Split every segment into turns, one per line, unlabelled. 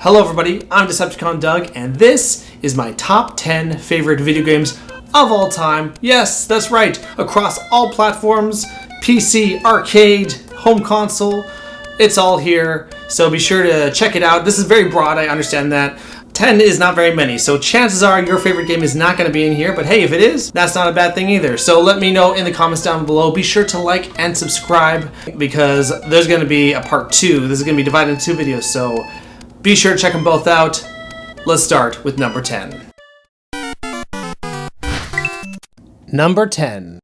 Hello everybody, I'm Decepticon Doug, and this is my top 10 favorite video games of all time. Yes, that's right, across all platforms, PC, arcade, home console, it's all here, so be sure to check it out. This is very broad, I understand that. 10 is not very many, so chances are your favorite game is not going to be in here, but hey, if it is, that's not a bad thing either. So let me know in the comments down below. Be sure to like and subscribe because there's going to be a part 2. This is going to be divided into 2 videos, so be sure to check them both out. Let's start with number 10. Number 10.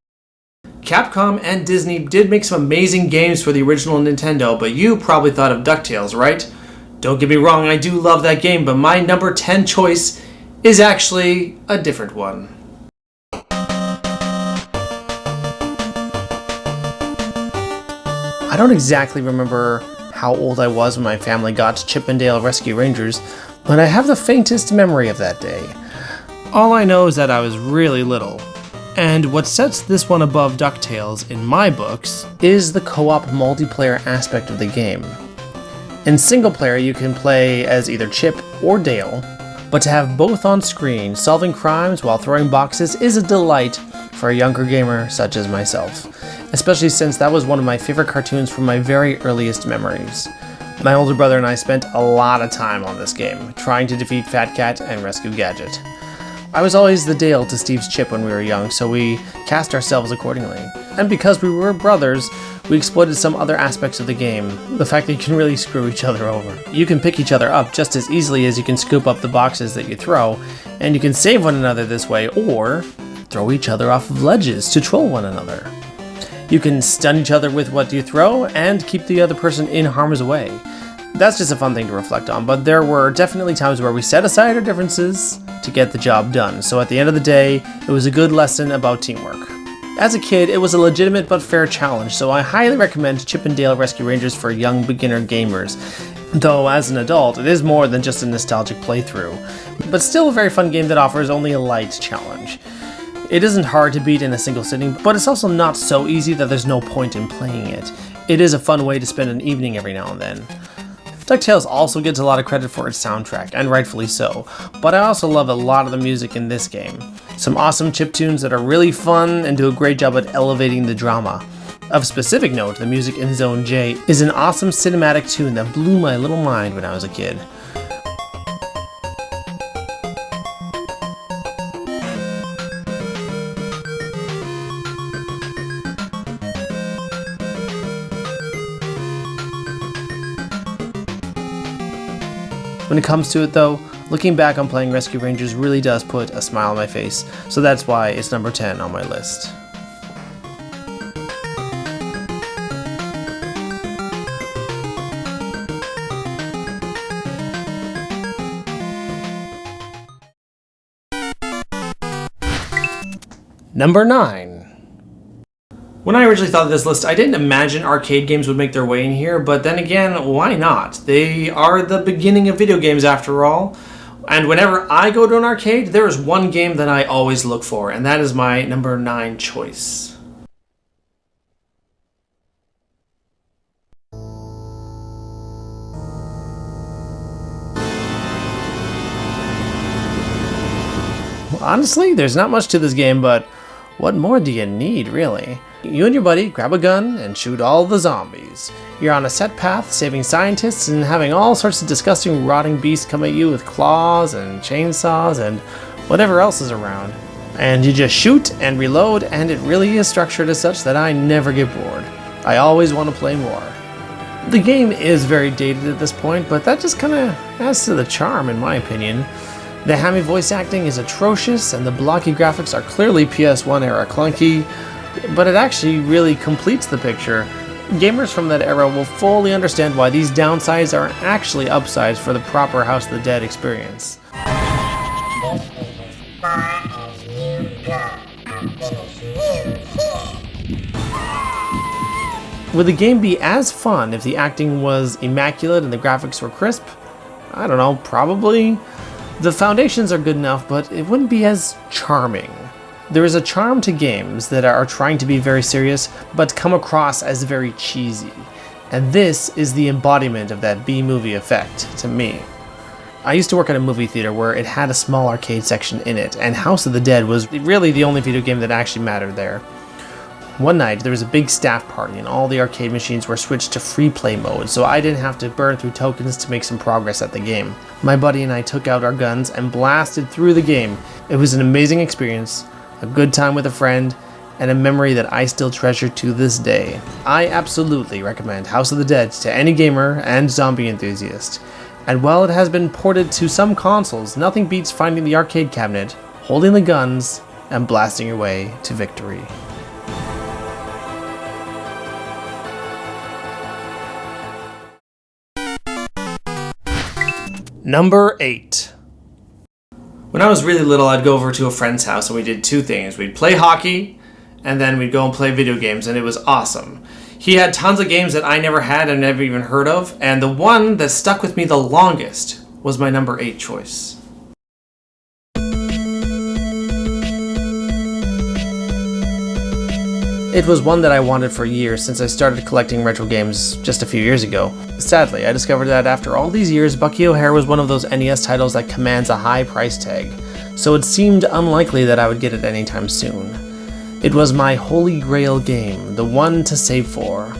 Capcom and Disney did make some amazing games for the original Nintendo, but you probably thought of DuckTales, right? Don't get me wrong, I do love that game, but my number 10 choice is actually a different one. I don't exactly remember how old I was when my family got Chip 'n Dale Rescue Rangers, but I have the faintest memory of that day. All I know is that I was really little, and what sets this one above DuckTales in my books is the co-op multiplayer aspect of the game. In single player, you can play as either Chip or Dale, but to have both on screen solving crimes while throwing boxes is a delight for a younger gamer such as myself, especially since that was one of my favorite cartoons from my very earliest memories. My older brother and I spent a lot of time on this game, trying to defeat Fat Cat and rescue Gadget. I was always the Dale to Steve's Chip when we were young, so we cast ourselves accordingly. And because we were brothers, we exploited some other aspects of the game. The fact that you can really screw each other over. You can pick each other up just as easily as you can scoop up the boxes that you throw, and you can save one another this way, or throw each other off of ledges to troll one another. You can stun each other with what you throw, and keep the other person in harm's way. That's just a fun thing to reflect on, but there were definitely times where we set aside our differences to get the job done, so at the end of the day, it was a good lesson about teamwork. As a kid, it was a legitimate but fair challenge, so I highly recommend Chip 'n Dale Rescue Rangers for young beginner gamers. Though as an adult, it is more than just a nostalgic playthrough, but still a very fun game that offers only a light challenge. It isn't hard to beat in a single sitting, but it's also not so easy that there's no point in playing it. It is a fun way to spend an evening every now and then. DuckTales also gets a lot of credit for its soundtrack, and rightfully so, but I also love a lot of the music in this game. Some awesome chip tunes that are really fun and do a great job at elevating the drama. Of specific note, the music in Zone J is an awesome cinematic tune that blew my little mind when I was a kid. When it comes to it though, looking back on playing Rescue Rangers really does put a smile on my face, so that's why it's number 10 on my list. Number 9. When I originally thought of this list, I didn't imagine arcade games would make their way in here, but then again, why not? They are the beginning of video games after all, and whenever I go to an arcade, there is one game that I always look for, and that is my number 9 choice. Well, honestly, there's not much to this game, but what more do you need, really? You and your buddy grab a gun and shoot all the zombies. You're on a set path, saving scientists and having all sorts of disgusting rotting beasts come at you with claws and chainsaws and whatever else is around. And you just shoot and reload, and it really is structured as such that I never get bored. I always want to play more. The game is very dated at this point, but that just kinda adds to the charm in my opinion. The hammy voice acting is atrocious, and the blocky graphics are clearly PS1 era clunky, but it actually really completes the picture. Gamers from that era will fully understand why these downsides are actually upsides for the proper House of the Dead experience. Would the game be as fun if the acting was immaculate and the graphics were crisp? I don't know, probably. The foundations are good enough, but it wouldn't be as charming. There is a charm to games that are trying to be very serious, but come across as very cheesy. And this is the embodiment of that B-movie effect, to me. I used to work at a movie theater where it had a small arcade section in it, and House of the Dead was really the only video game that actually mattered there. One night, there was a big staff party and all the arcade machines were switched to free play mode, so I didn't have to burn through tokens to make some progress at the game. My buddy and I took out our guns and blasted through the game. It was an amazing experience, a good time with a friend, and a memory that I still treasure to this day. I absolutely recommend House of the Dead to any gamer and zombie enthusiast. And while it has been ported to some consoles, nothing beats finding the arcade cabinet, holding the guns, and blasting your way to victory. NumberEight. When I was really little, I'd go over to a friend's house and we did two things. We'd play hockey, and then we'd go and play video games, and it was awesome. He had tons of games that I never had and never even heard of, and the one that stuck with me the longest was my NumberEight choice. It was one that I wanted for years since I started collecting retro games just a few years ago. Sadly, I discovered that after all these years, Bucky O'Hare was one of those NES titles that commands a high price tag, so it seemed unlikely that I would get it anytime soon. It was my holy grail game, the one to save for.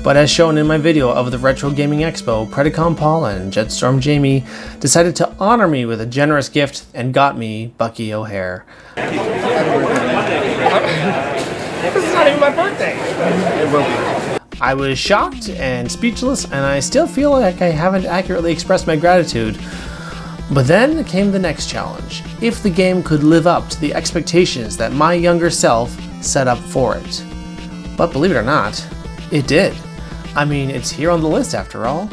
But as shown in my video of the Retro Gaming Expo, Predacon Paul and Jetstorm Jamie decided to honor me with a generous gift and got me Bucky O'Hare. This is not even my birthday! It will be. I was shocked and speechless, and I still feel like I haven't accurately expressed my gratitude. But then came the next challenge. If the game could live up to the expectations that my younger self set up for it. But believe it or not, it did. I mean, it's here on the list after all.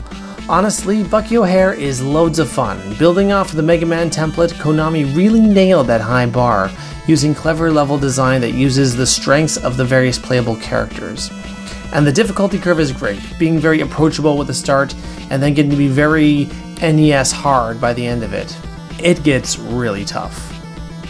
Honestly, Bucky O'Hare is loads of fun. Building off the Mega Man template, Konami really nailed that high bar, using clever level design that uses the strengths of the various playable characters. And the difficulty curve is great, being very approachable with the start, and then getting to be very NES hard by the end of it. It gets really tough.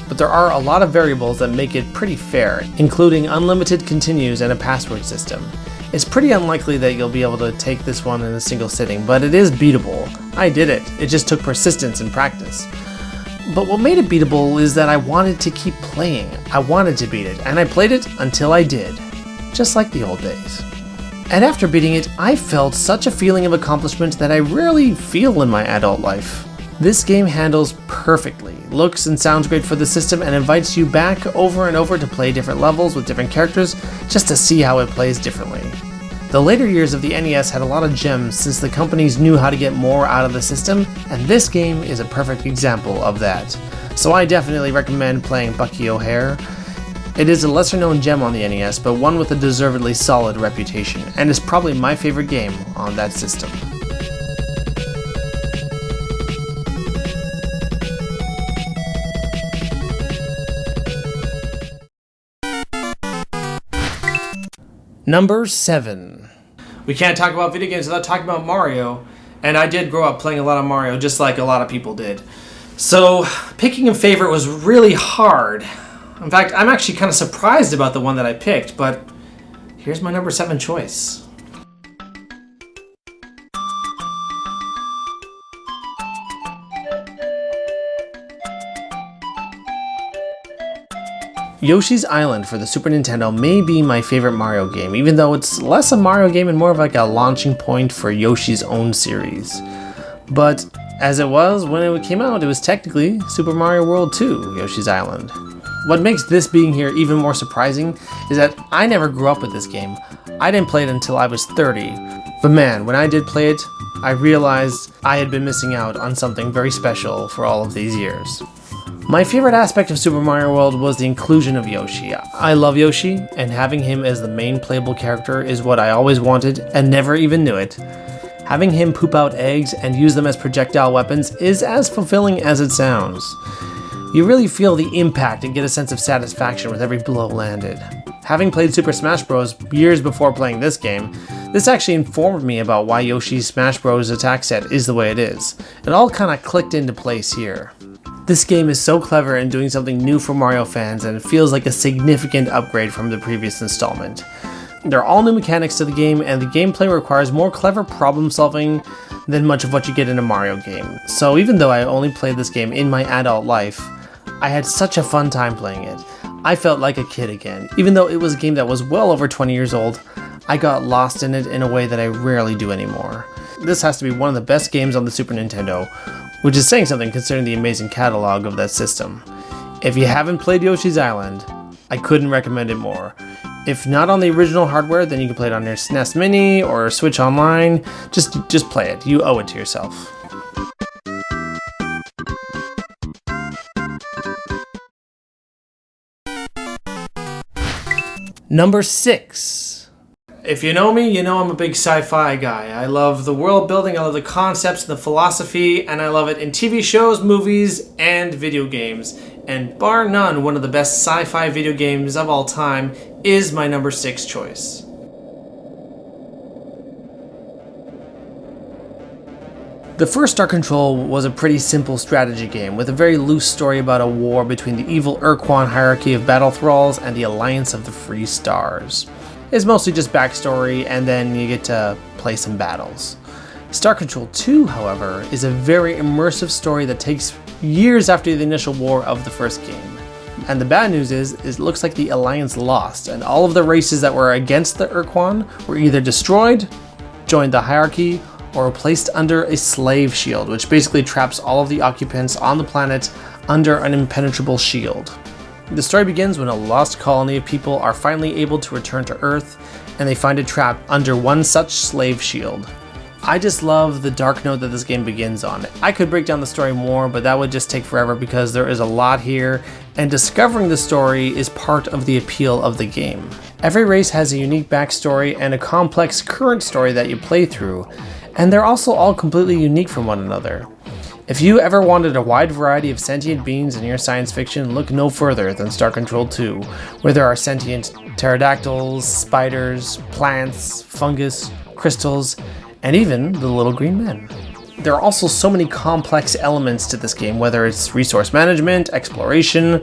But there are a lot of variables that make it pretty fair, including unlimited continues and a password system. It's pretty unlikely that you'll be able to take this one in a single sitting, but it is beatable. I did it. It just took persistence and practice. But what made it beatable is that I wanted to keep playing. I wanted to beat it, and I played it until I did. Just like the old days. And after beating it, I felt such a feeling of accomplishment that I rarely feel in my adult life. This game handles perfectly, looks and sounds great for the system, and invites you back over and over to play different levels with different characters just to see how it plays differently. The later years of the NES had a lot of gems since the companies knew how to get more out of the system, and this game is a perfect example of that. So I definitely recommend playing Bucky O'Hare. It is a lesser known gem on the NES, but one with a deservedly solid reputation, and is probably my favorite game on that system. NumberSeven. We can't talk about video games without talking about Mario, and I did grow up playing a lot of Mario just like a lot of people did. So picking a favorite was really hard. In fact, I'm actually kind of surprised about the one that I picked, but here's my NumberSeven choice. Yoshi's Island for the Super Nintendo may be my favorite Mario game, even though it's less a Mario game and more of like a launching point for Yoshi's own series. But as it was when it came out, it was technically Super Mario World 2, Yoshi's Island. What makes this being here even more surprising is that I never grew up with this game. I didn't play it until I was 30. But man, when I did play it, I realized I had been missing out on something very special for all of these years. My favorite aspect of Super Mario World was the inclusion of Yoshi. I love Yoshi, and having him as the main playable character is what I always wanted and never even knew it. Having him poop out eggs and use them as projectile weapons is as fulfilling as it sounds. You really feel the impact and get a sense of satisfaction with every blow landed. Having played Super Smash Bros. Years before playing this game, this actually informed me about why Yoshi's Smash Bros. Attack set is the way it is. It all kinda clicked into place here. This game is so clever in doing something new for Mario fans, and it feels like a significant upgrade from the previous installment. There are all new mechanics to the game, and the gameplay requires more clever problem solving than much of what you get in a Mario game. So even though I only played this game in my adult life, I had such a fun time playing it. I felt like a kid again. Even though it was a game that was well over 20 years old, I got lost in it in a way that I rarely do anymore. This has to be one of the best games on the Super Nintendo, which is saying something considering the amazing catalog of that system. If you haven't played Yoshi's Island, I couldn't recommend it more. If not on the original hardware, then you can play it on your SNES Mini or Switch Online. Just play it. You owe it to yourself. Number 6. If you know me, you know I'm a big sci-fi guy. I love the world building, I love the concepts and the philosophy, and I love it in TV shows, movies, and video games. And bar none, one of the best sci-fi video games of all time is my number 6 choice. The first Star Control was a pretty simple strategy game with a very loose story about a war between the evil Urquan hierarchy of battle thralls and the Alliance of the Free Stars. It's mostly just backstory, and then you get to play some battles. Star Control 2, however, is a very immersive story that takes years after the initial war of the first game. And the bad news is it looks like the Alliance lost, and all of the races that were against the Urquan were either destroyed, joined the hierarchy, or placed under a slave shield, which basically traps all of the occupants on the planet under an impenetrable shield. The story begins when a lost colony of people are finally able to return to Earth, and they find it trapped under one such slave shield. I just love the dark note that this game begins on. I could break down the story more, but that would just take forever because there is a lot here, and discovering the story is part of the appeal of the game. Every race has a unique backstory and a complex current story that you play through, and they're also all completely unique from one another. If you ever wanted a wide variety of sentient beings in your science fiction, look no further than Star Control 2, where there are sentient pterodactyls, spiders, plants, fungus, crystals, and even the little green men. There are also so many complex elements to this game, whether it's resource management, exploration,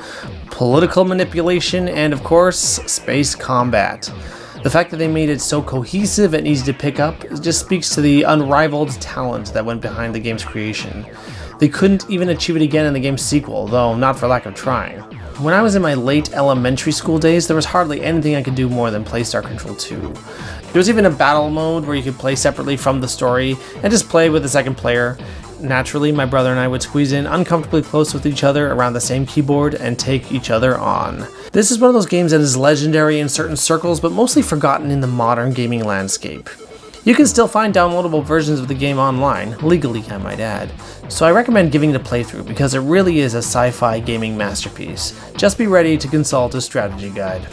political manipulation, and of course, space combat. The fact that they made it so cohesive and easy to pick up just speaks to the unrivaled talent that went behind the game's creation. They couldn't even achieve it again in the game's sequel, though not for lack of trying. When I was in my late elementary school days, there was hardly anything I could do more than play Star Control 2. There was even a battle mode where you could play separately from the story and just play with a second player. Naturally, my brother and I would squeeze in uncomfortably close with each other around the same keyboard and take each other on. This is one of those games that is legendary in certain circles, but mostly forgotten in the modern gaming landscape. You can still find downloadable versions of the game online, legally I might add, so I recommend giving it a playthrough because it really is a sci-fi gaming masterpiece. Just be ready to consult a strategy guide.